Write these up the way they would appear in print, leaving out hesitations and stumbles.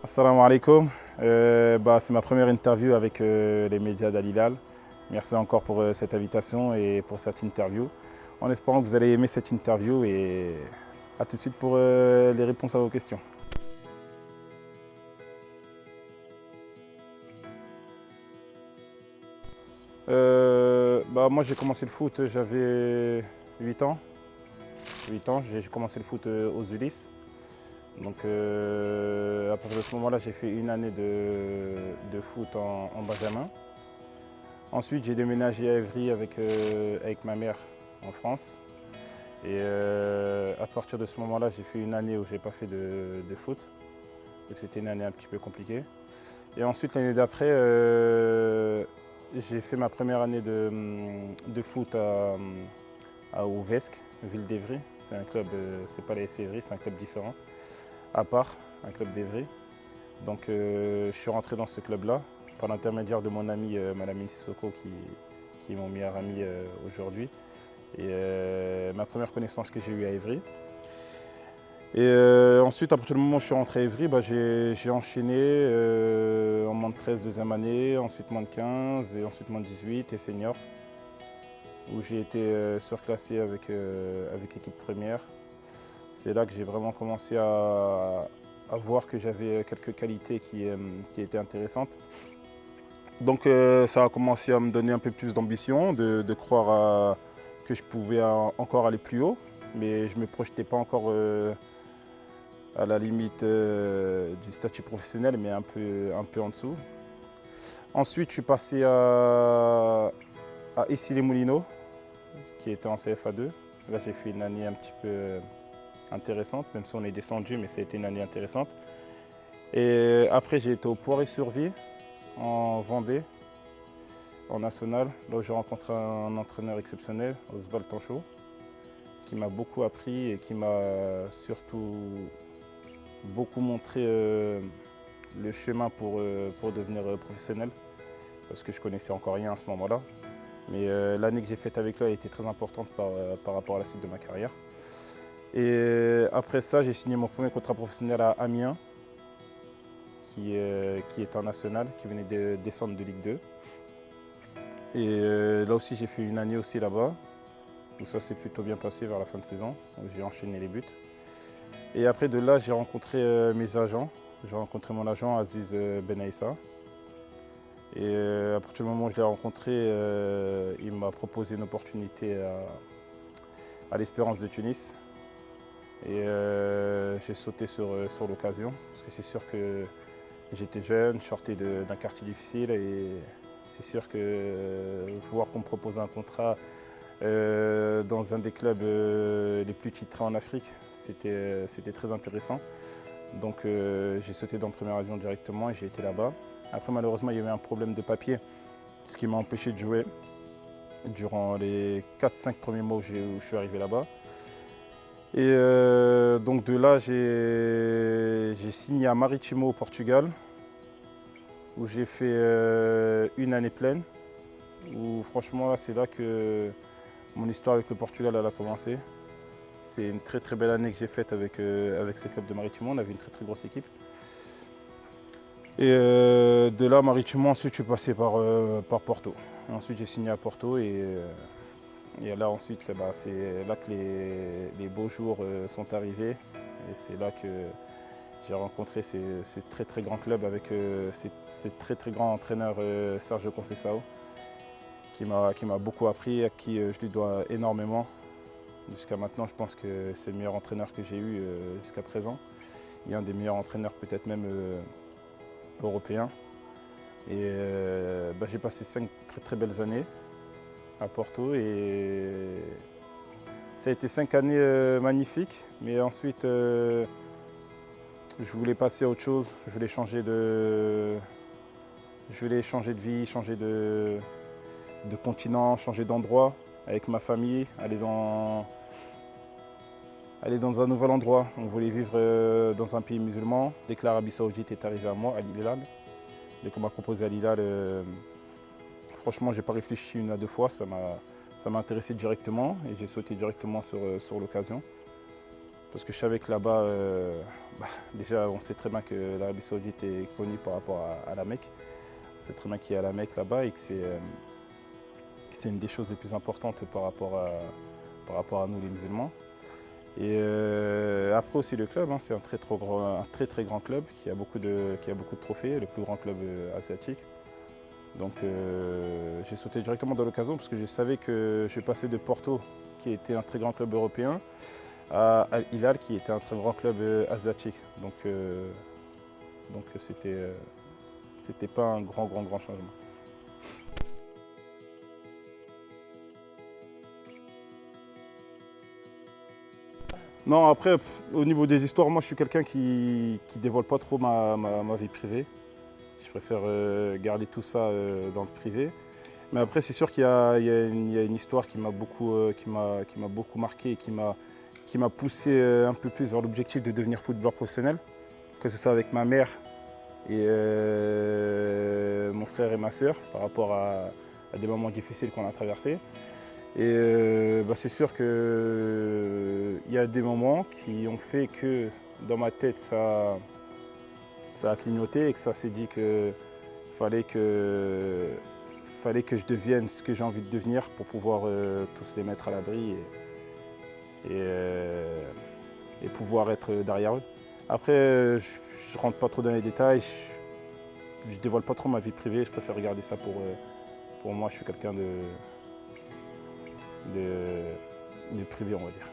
Assalamu alaikum. C'est ma première interview avec les médias d'Al Hilal. Merci encore pour cette invitation et pour cette interview. En espérant que vous allez aimer cette interview et à tout de suite pour les réponses à vos questions. Moi j'ai commencé le foot, j'avais 8 ans. 8 ans, j'ai commencé le foot aux Ulysses. Donc à partir de ce moment-là, j'ai fait une année de foot en Benjamin. Ensuite, j'ai déménagé à Évry avec ma mère en France. Et à partir de ce moment-là, j'ai fait une année où je n'ai pas fait de foot. Donc c'était une année un petit peu compliquée. Et ensuite, l'année d'après, j'ai fait ma première année de foot à Ouvesque, ville d'Évry. C'est un club, c'est pas la SC Évry, c'est un club différent, à part, un club d'Évry. Donc je suis rentré dans ce club-là par l'intermédiaire de mon ami Malamine Sissoko qui est mon meilleur ami aujourd'hui. Et ma première connaissance que j'ai eue à Évry. Et ensuite, à partir du moment où je suis rentré à Évry, j'ai enchaîné en moins de 13 deuxième année, ensuite moins de 15 et ensuite moins de 18 et senior, où j'ai été surclassé avec l'équipe première. C'est là que j'ai vraiment commencé à voir que j'avais quelques qualités qui étaient intéressantes. Donc ça a commencé à me donner un peu plus d'ambition, de croire que je pouvais encore aller plus haut, mais je ne me projetais pas encore à la limite du statut professionnel, mais un peu en dessous. Ensuite, je suis passé à Issy-les-Moulineaux, qui était en CFA2. Là, j'ai fait une année un petit peu intéressante, même si on est descendu, mais ça a été une année intéressante. Et après, j'ai été au Poiré-sur-Vie, en Vendée, en national. Là où j'ai rencontré un entraîneur exceptionnel, Oswald Tanchot, qui m'a beaucoup appris et qui m'a surtout beaucoup montré le chemin pour devenir professionnel, parce que je connaissais encore rien à ce moment-là. Mais l'année que j'ai faite avec lui a été très importante par rapport à la suite de ma carrière. Et après ça, j'ai signé mon premier contrat professionnel à Amiens, qui est en national, qui venait de descendre de Ligue 2. Et là aussi, j'ai fait une année aussi là-bas, où ça s'est plutôt bien passé vers la fin de saison, où j'ai enchaîné les buts. Et après de là, j'ai rencontré mes agents. J'ai rencontré mon agent Aziz Benaïssa. Et à partir du moment où je l'ai rencontré, il m'a proposé une opportunité à l'Espérance de Tunis. Et j'ai sauté sur l'occasion, parce que c'est sûr que j'étais jeune, je sortais d'un quartier difficile et c'est sûr que voir qu'on me propose un contrat dans un des clubs les plus titrés en Afrique, c'était très intéressant. Donc j'ai sauté dans le premier avion directement et j'ai été là-bas. Après malheureusement il y avait un problème de papier, ce qui m'a empêché de jouer durant les 4-5 premiers mois où je suis arrivé là-bas. Et donc de là j'ai signé à Maritimo au Portugal, où j'ai fait une année pleine, où franchement c'est là que mon histoire avec le Portugal elle a commencé. C'est une très très belle année que j'ai faite avec ce club de Maritimo, on avait une très très grosse équipe. Et de là, Maritimo, ensuite je suis passé par Porto. Et ensuite j'ai signé à Porto et là ensuite c'est là que les beaux jours sont arrivés. Et c'est là que j'ai rencontré ces très très grands clubs avec ces très très grands entraîneurs Sergio Conceição, qui m'a beaucoup appris, à qui je lui dois énormément. Jusqu'à maintenant, je pense que c'est le meilleur entraîneur que j'ai eu jusqu'à présent. Il est un des meilleurs entraîneurs peut-être même européens. Et j'ai passé 5 très très belles années à Porto et ça a été 5 années magnifiques. Mais ensuite, je voulais passer à autre chose. Je voulais changer de vie, changer de continent, changer d'endroit avec ma famille, aller dans un nouvel endroit. On voulait vivre dans un pays musulman. Dès que l'Arabie Saoudite est arrivée à moi, à Hilal, dès qu'on m'a proposé à Hilal, franchement, j'ai pas réfléchi une à deux fois. Ça m'a intéressé directement et j'ai sauté directement sur l'occasion. parce que je savais que là-bas, déjà on sait très bien que l'Arabie Saoudite est connue par rapport à la Mecque. On sait très bien qu'il y a la Mecque là-bas et que c'est une des choses les plus importantes par rapport à nous les musulmans. Et après aussi le club, hein, c'est un très grand club qui a beaucoup de trophées, le plus grand club asiatique. Donc j'ai sauté directement dans l'occasion parce que je savais que je passais de Porto, qui était un très grand club européen, à Al Hilal, qui était un très grand club asiatique. Donc c'était pas un grand changement. Non, après, au niveau des histoires, moi je suis quelqu'un qui dévoile pas trop ma vie privée. Je préfère garder tout ça dans le privé. Mais après, c'est sûr qu'il y a une histoire qui m'a beaucoup marqué et qui m'a poussé un peu plus vers l'objectif de devenir footballeur professionnel, que ce soit avec ma mère et mon frère et ma sœur, par rapport à des moments difficiles qu'on a traversés. Et c'est sûr qu'il y a des moments qui ont fait que dans ma tête ça a clignoté et que ça s'est dit qu'il fallait que je devienne ce que j'ai envie de devenir pour pouvoir tous les mettre à l'abri et pouvoir être derrière eux. Après, je ne rentre pas trop dans les détails, je ne dévoile pas trop ma vie privée, je préfère regarder ça pour moi. Je suis quelqu'un de privé, on va dire.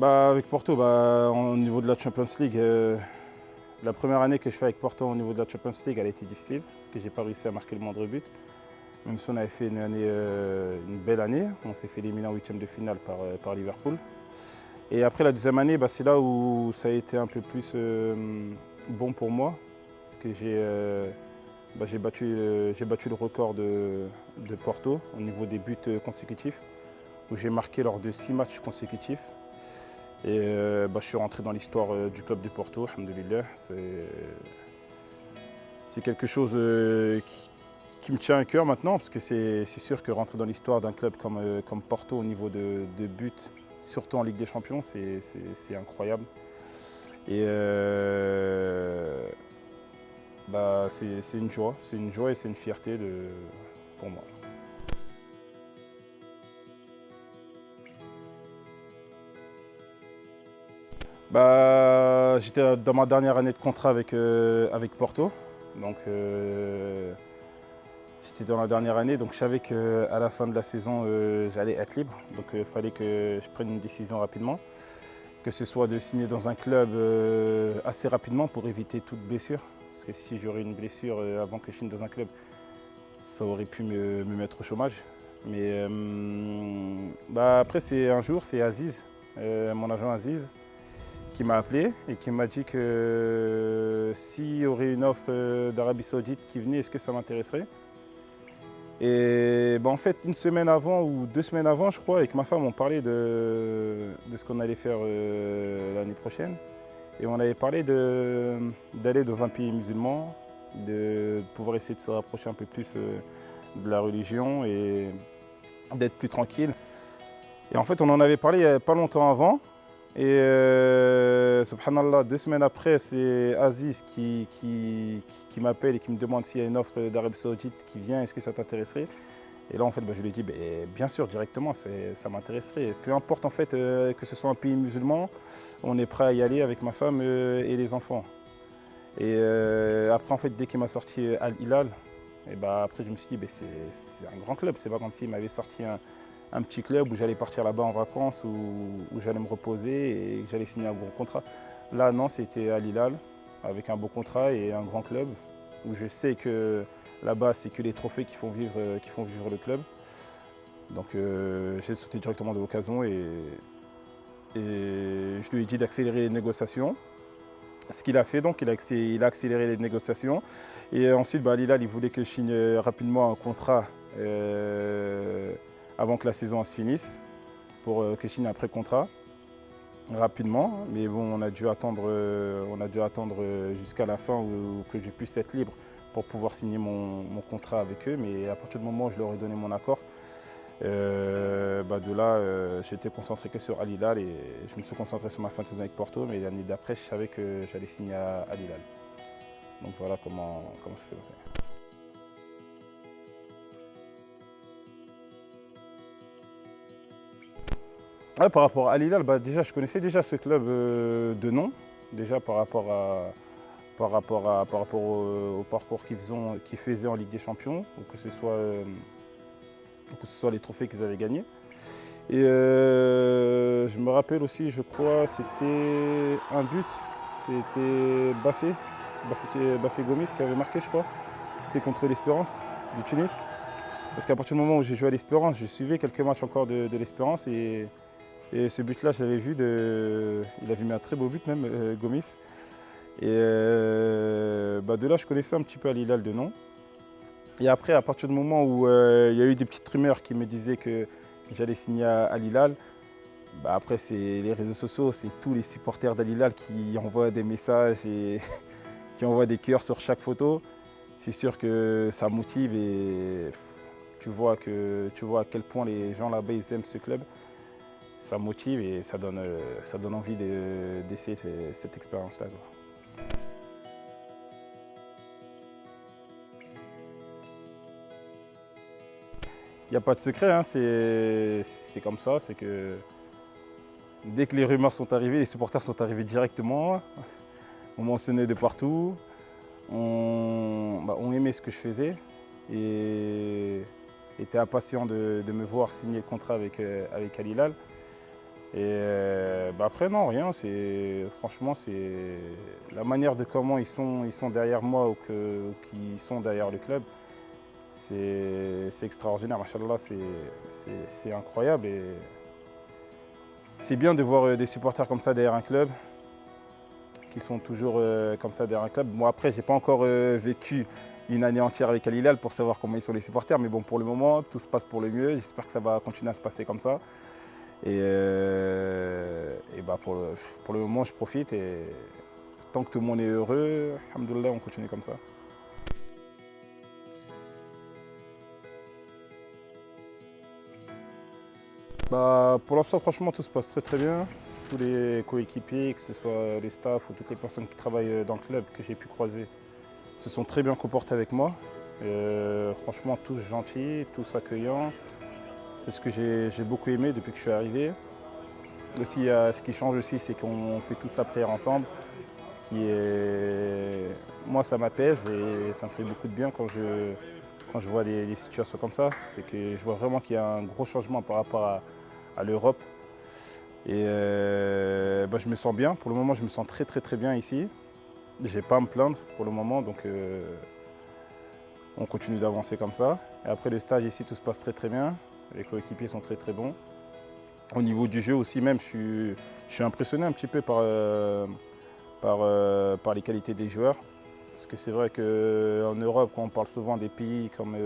Avec Porto, au niveau de la Champions League, la première année que je fais avec Porto au niveau de la Champions League, elle a été difficile parce que j'ai pas réussi à marquer le moindre but. Même si on avait fait une belle année, on s'est fait éliminer en huitième de finale par Liverpool. Et après la deuxième année, c'est là où ça a été un peu plus bon pour moi, parce que j'ai battu le record de Porto au niveau des buts consécutifs, où j'ai marqué lors de 6 matchs consécutifs. Et je suis rentré dans l'histoire du club de Porto, alhamdoulilah. C'est quelque chose qui me tient à cœur maintenant, parce que c'est sûr que rentrer dans l'histoire d'un club comme Porto au niveau de buts, surtout en Ligue des Champions, c'est incroyable. Et c'est une joie et c'est une fierté pour moi. J'étais dans ma dernière année de contrat avec Porto. Donc j'étais dans la dernière année, donc je savais qu'à la fin de la saison, j'allais être libre. Donc il fallait que je prenne une décision rapidement. Que ce soit de signer dans un club assez rapidement pour éviter toute blessure. Parce que si j'aurais une blessure avant que je signe dans un club, ça aurait pu me mettre au chômage. Mais après, c'est Aziz, mon agent Aziz, qui m'a appelé et qui m'a dit que s'il y aurait une offre d'Arabie Saoudite qui venait, est-ce que ça m'intéresserait? Et en fait, une semaine avant ou 2 semaines avant, je crois, avec ma femme, on parlait de ce qu'on allait faire l'année prochaine. Et on avait parlé d'aller dans un pays musulman, de pouvoir essayer de se rapprocher un peu plus de la religion et d'être plus tranquille. Et en fait, on en avait parlé il n'y a pas longtemps avant. Et subhanallah, 2 semaines après, c'est Aziz qui m'appelle et qui me demande s'il y a une offre d'Arabie Saoudite qui vient, est-ce que ça t'intéresserait? Et là, en fait, je lui ai dit, bien sûr, directement, ça m'intéresserait. Peu importe, en fait, que ce soit un pays musulman, on est prêt à y aller avec ma femme et les enfants. Et après, en fait, dès qu'il m'a sorti Al Hilal, après, je me suis dit, c'est un grand club. C'est pas comme s'il m'avait sorti un petit club où j'allais partir là-bas en vacances, où j'allais me reposer et que j'allais signer un gros contrat. Là, non, c'était Al Hilal, avec un beau contrat et un grand club, où je sais que là-bas, c'est que les trophées qui font vivre le club. Donc j'ai sauté directement de l'occasion et je lui ai dit d'accélérer les négociations. Ce qu'il a fait, donc, il a accéléré les négociations. Et ensuite, Al Hilal, il voulait que je signe rapidement un contrat avant que la saison se finisse, pour que je signe un pré-contrat rapidement. Mais bon, on a dû attendre jusqu'à la fin où que je puisse être libre pour pouvoir signer mon contrat avec eux. Mais à partir du moment où je leur ai donné mon accord, de là, j'étais concentré que sur Al Hilal et je me suis concentré sur ma fin de saison avec Porto. Mais l'année d'après, je savais que j'allais signer à Al Hilal. Donc voilà comment ça s'est passé. Ouais, par rapport à Al Hilal, déjà, je connaissais déjà ce club de nom, déjà par rapport au parcours qu'ils faisaient en Ligue des Champions, ou que ce soit les trophées qu'ils avaient gagnés. Et je me rappelle aussi, je crois, c'était un but, c'était Bafé Gomis qui avait marqué, je crois. C'était contre l'Espérance du Tunis. Parce qu'à partir du moment où j'ai joué à l'Espérance, je suivais quelques matchs encore de l'Espérance et ce but-là, je l'avais vu, il avait mis un très beau but même, Gomis. Et de là, je connaissais un petit peu Al Hilal de nom. Et après, à partir du moment où il y a eu des petites rumeurs qui me disaient que j'allais signer à Al Hilal, après, c'est les réseaux sociaux, c'est tous les supporters d'Al Hilal qui envoient des messages et qui envoient des cœurs sur chaque photo. C'est sûr que ça motive et tu vois à quel point les gens là-bas ils aiment ce club. Ça motive et ça donne envie d'essayer cette expérience-là. Il n'y a pas de secret, hein, c'est comme ça, c'est que dès que les rumeurs sont arrivées, les supporters sont arrivés directement, on mentionnait de partout, on aimait ce que je faisais et étaient impatients de me voir signer le contrat avec Al Hilal. Et après non, rien, franchement c'est la manière de comment ils sont derrière moi ou qu'ils sont derrière le club. C'est extraordinaire, machallah, c'est incroyable et c'est bien de voir des supporters comme ça derrière un club, qui sont toujours comme ça derrière un club. Moi après, j'ai pas encore vécu une année entière avec Al Hilal pour savoir comment ils sont les supporters, mais bon, pour le moment, tout se passe pour le mieux. J'espère que ça va continuer à se passer comme ça. Et pour le moment, je profite et tant que tout le monde est heureux, alhamdoulilah, on continue comme ça. Pour l'instant, franchement, tout se passe très très bien. Tous les coéquipiers, que ce soit les staffs ou toutes les personnes qui travaillent dans le club que j'ai pu croiser, se sont très bien comportés avec moi. Franchement, tous gentils, tous accueillants. C'est ce que j'ai beaucoup aimé depuis que je suis arrivé. Aussi, ce qui change aussi, c'est qu'on fait tous la prière ensemble. Moi, ça m'apaise et ça me fait beaucoup de bien quand je vois des situations comme ça. C'est que je vois vraiment qu'il y a un gros changement par rapport à l'Europe. Et je me sens bien. Pour le moment, je me sens très très très bien ici. Je n'ai pas à me plaindre pour le moment, donc on continue d'avancer comme ça. Et après le stage ici, tout se passe très très bien. Les coéquipiers sont très très bons. Au niveau du jeu aussi même, je suis impressionné un petit peu par les qualités des joueurs. Parce que c'est vrai qu'en Europe, quand on parle souvent des pays comme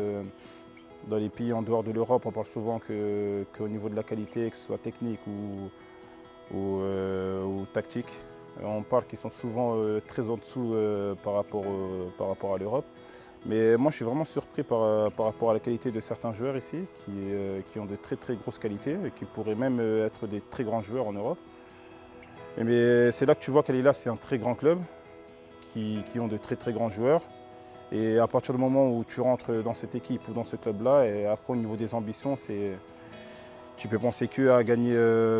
dans les pays en dehors de l'Europe, on parle souvent qu'au niveau de la qualité, que ce soit technique ou tactique, on parle qu'ils sont souvent très en dessous par rapport à l'Europe. Mais moi, je suis vraiment surpris par rapport à la qualité de certains joueurs ici, qui ont de très très grosses qualités et qui pourraient même être des très grands joueurs en Europe. Mais c'est là que tu vois qu'Al Hilal, c'est un très grand club, qui ont de très très grands joueurs. Et à partir du moment où tu rentres dans cette équipe ou dans ce club-là, et après au niveau des ambitions, tu peux penser qu'à gagner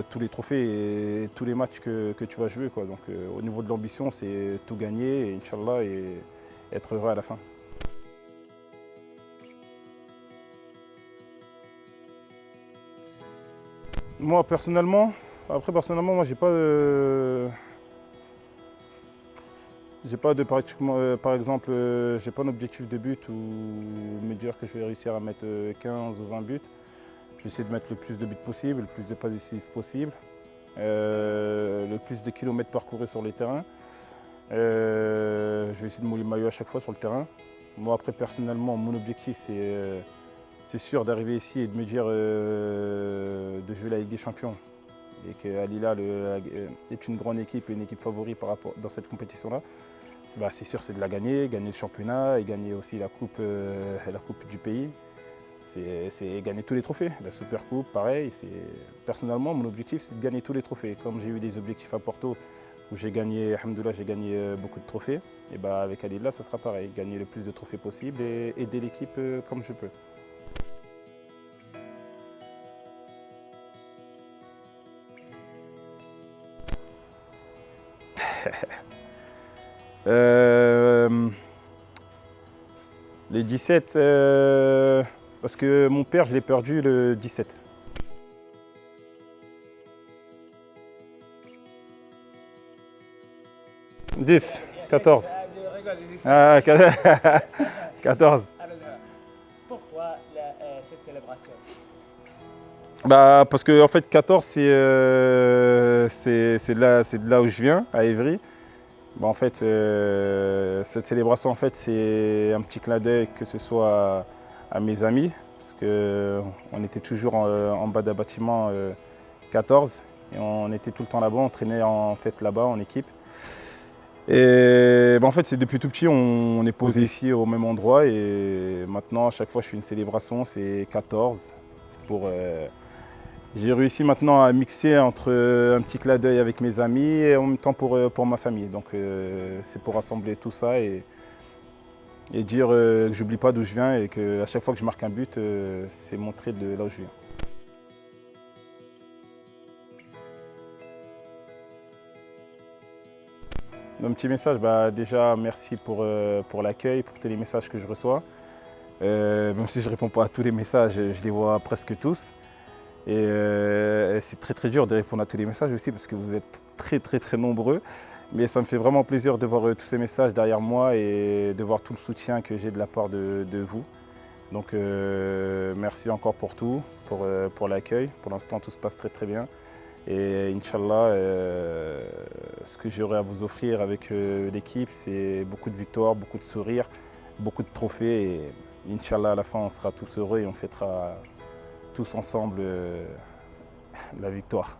tous les trophées et tous les matchs que tu vas jouer, quoi. Donc au niveau de l'ambition, c'est tout gagner, et Inch'Allah, et être heureux à la fin. Moi personnellement, moi j'ai pas de par exemple, j'ai pas un objectif de but ou me dire que je vais réussir à mettre 15 ou 20 buts. Je vais essayer de mettre le plus de buts possible, le plus de passes décisives possible, le plus de kilomètres parcourus sur les terrains. Je vais essayer de mouiller le maillot à chaque fois sur le terrain. Moi après personnellement, mon objectif c'est sûr d'arriver ici et de me dire de jouer la Ligue des Champions et que Al Hilal est une grande équipe et une équipe favorite dans cette compétition-là. c'est sûr, c'est de la gagner le championnat et gagner aussi la coupe du pays. C'est gagner tous les trophées. La Super Coupe, pareil. Personnellement, mon objectif, c'est de gagner tous les trophées. Comme j'ai eu des objectifs à Porto, où j'ai gagné, alhamdoulilah, j'ai gagné beaucoup de trophées, et bah, avec Al-Hilal, ça sera pareil. Gagner le plus de trophées possible et aider l'équipe comme je peux. Les 17, parce que mon père, je l'ai perdu le 17. « 10, 14. Ah, 14. Pourquoi cette célébration? Bah, parce que en fait 14 c'est de là où je viens, à Évry. Bah, en fait cette célébration en fait c'est un petit clin d'œil que ce soit à mes amis, parce qu'on était toujours en bas d'un bâtiment 14 et on était tout le temps là-bas, on traînait en fait là-bas en équipe. Et bah, en fait c'est depuis tout petit on est posé ici au même endroit et maintenant à chaque fois que je fais une célébration c'est 14 pour j'ai réussi maintenant à mixer entre un petit clin d'œil avec mes amis et en même temps pour ma famille. Donc c'est pour rassembler tout ça et dire que j'oublie pas d'où je viens et qu'à chaque fois que je marque un but, c'est montrer de là où je viens. Un petit message, bah, déjà merci pour l'accueil, pour tous les messages que je reçois. Même si je ne réponds pas à tous les messages, je les vois presque tous. Et c'est très dur de répondre à tous les messages aussi parce que vous êtes très nombreux. Mais ça me fait vraiment plaisir de voir tous ces messages derrière moi et de voir tout le soutien que j'ai de la part de vous. Donc merci encore pour tout, pour l'accueil. Pour l'instant tout se passe très bien. Et Inch'Allah, ce que j'aurai à vous offrir avec l'équipe, c'est beaucoup de victoires, beaucoup de sourires, beaucoup de trophées. Et Inch'Allah, à la fin, on sera tous heureux et on fêtera tous ensemble la victoire.